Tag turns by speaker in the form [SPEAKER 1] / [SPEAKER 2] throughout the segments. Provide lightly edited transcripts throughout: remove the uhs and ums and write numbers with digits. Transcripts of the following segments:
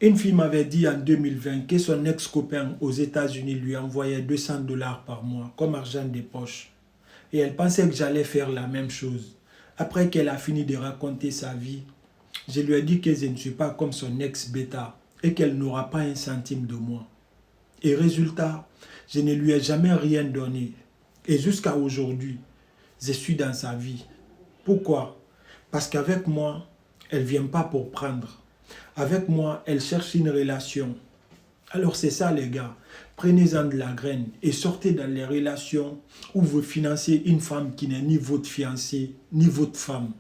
[SPEAKER 1] Une fille m'avait dit en 2020 que son ex-copain aux États-Unis lui envoyait 200 $ par mois comme argent de poche. Et elle pensait que j'allais faire la même chose. Après qu'elle a fini de raconter sa vie, je lui ai dit que je ne suis pas comme son ex-bêta et qu'elle n'aura pas un centime de moi. Et résultat, je ne lui ai jamais rien donné. Et jusqu'à aujourd'hui, je suis dans sa vie. Pourquoi? Parce qu'avec moi, elle ne vient pas pour prendre. Avec moi, elle cherche une relation. Alors c'est ça les gars, prenez-en de la graine et sortez dans les relations où vous financez une femme qui n'est ni votre fiancée, ni votre femme.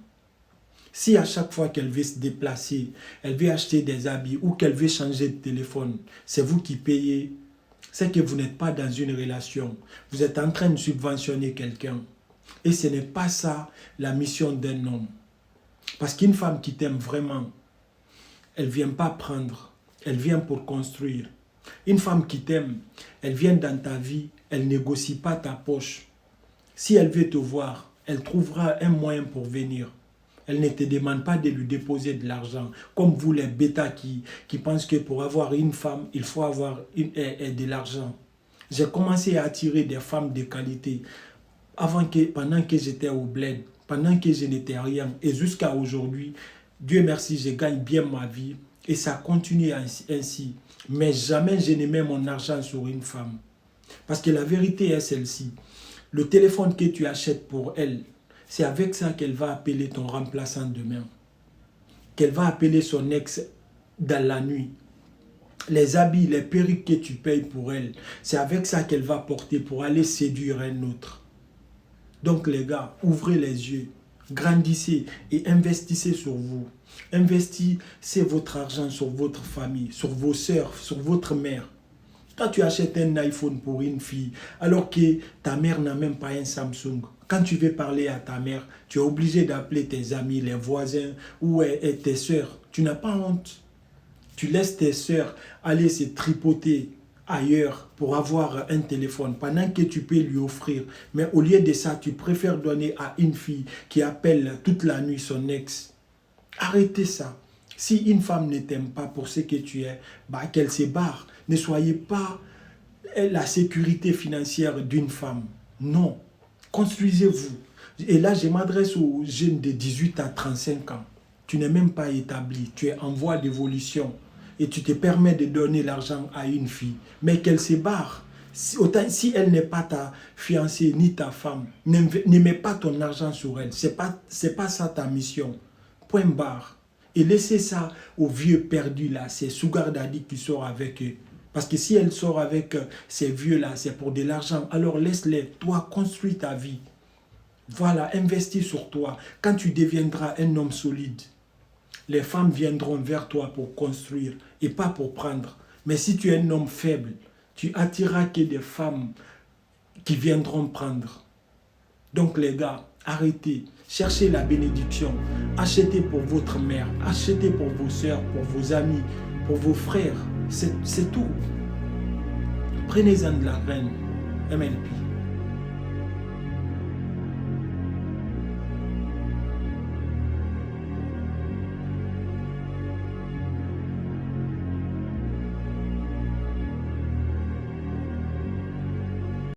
[SPEAKER 1] Si à chaque fois qu'elle veut se déplacer, elle veut acheter des habits ou qu'elle veut changer de téléphone, c'est vous qui payez, c'est que vous n'êtes pas dans une relation. Vous êtes en train de subventionner quelqu'un. Et ce n'est pas ça la mission d'un homme. Parce qu'une femme qui t'aime vraiment, elle ne vient pas prendre, elle vient pour construire. Une femme qui t'aime, elle vient dans ta vie, elle ne négocie pas ta poche. Si elle veut te voir, elle trouvera un moyen pour venir. Elle ne te demande pas de lui déposer de l'argent. Comme vous les bêtas qui pensent que pour avoir une femme, il faut avoir de l'argent. J'ai commencé à attirer des femmes de qualité pendant que j'étais au bled, pendant que je n'étais rien. Et jusqu'à aujourd'hui, Dieu merci, je gagne bien ma vie. Et ça continue ainsi. Mais jamais je ne mets mon argent sur une femme. Parce que la vérité est celle-ci. Le téléphone que tu achètes pour elle, c'est avec ça qu'elle va appeler ton remplaçant demain. Qu'elle va appeler son ex dans la nuit. Les habits, les perruques que tu payes pour elle, c'est avec ça qu'elle va porter pour aller séduire un autre. Donc les gars, ouvrez les yeux, grandissez et investissez sur vous. Investissez votre argent sur votre famille, sur vos sœurs, sur votre mère. Quand tu achètes un iPhone pour une fille, alors que ta mère n'a même pas un Samsung, quand tu veux parler à ta mère, tu es obligé d'appeler tes amis, les voisins ou tes sœurs. Tu n'as pas honte. Tu laisses tes sœurs aller se tripoter ailleurs pour avoir un téléphone pendant que tu peux lui offrir. Mais au lieu de ça, tu préfères donner à une fille qui appelle toute la nuit son ex. Arrêtez ça. Si une femme ne t'aime pas pour ce que tu es, qu'elle se barre. Ne soyez pas la sécurité financière d'une femme. Non. Construisez-vous. Et là, je m'adresse aux jeunes de 18 à 35 ans. Tu n'es même pas établi. Tu es en voie d'évolution. Et tu te permets de donner l'argent à une fille. Mais qu'elle se barre. Si elle n'est pas ta fiancée ni ta femme, ne mets pas ton argent sur elle. Ce n'est pas ça ta mission. Point barre. Et laissez ça aux vieux perdus là, ces sugar daddy qui sortent avec eux. Parce que si elle sort avec ces vieux là, c'est pour de l'argent. Alors laisse-les. Toi, construis ta vie. Voilà, investis sur toi. Quand tu deviendras un homme solide, les femmes viendront vers toi pour construire et pas pour prendre. Mais si tu es un homme faible, tu attireras que des femmes qui viendront prendre. Donc les gars, arrêtez. Cherchez la bénédiction. Achetez pour votre mère. Achetez pour vos soeurs, pour vos amis, pour vos frères. C'est tout. Prenez-en de la graine. MLP.